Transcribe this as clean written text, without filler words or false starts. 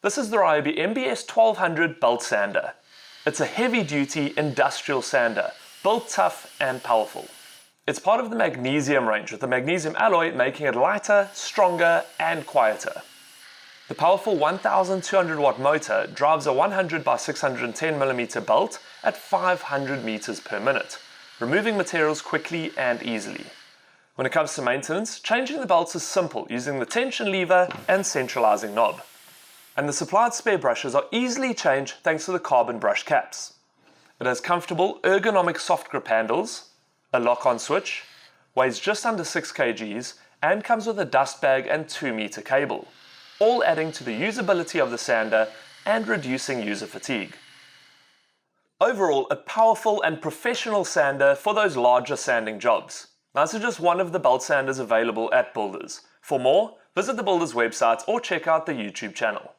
This is the Ryobi MBS 1200 belt sander. It's a heavy-duty industrial sander, built tough and powerful. It's part of the magnesium range, with the magnesium alloy making it lighter, stronger and quieter. The powerful 1200 watt motor drives a 100 by 610 millimeter belt at 500 meters per minute, removing materials quickly and easily. When it comes to maintenance, changing the belts is simple using the tension lever and centralizing knob. And the supplied spare brushes are easily changed thanks to the carbon brush caps. It has comfortable ergonomic soft grip handles, a lock-on switch, weighs just under 6 kgs and comes with a dust bag and 2-meter cable, all adding to the usability of the sander and reducing user fatigue. Overall, a powerful and professional sander for those larger sanding jobs. Now, this is just one of the belt sanders available at Builders. For more, visit the Builders website or check out the YouTube channel.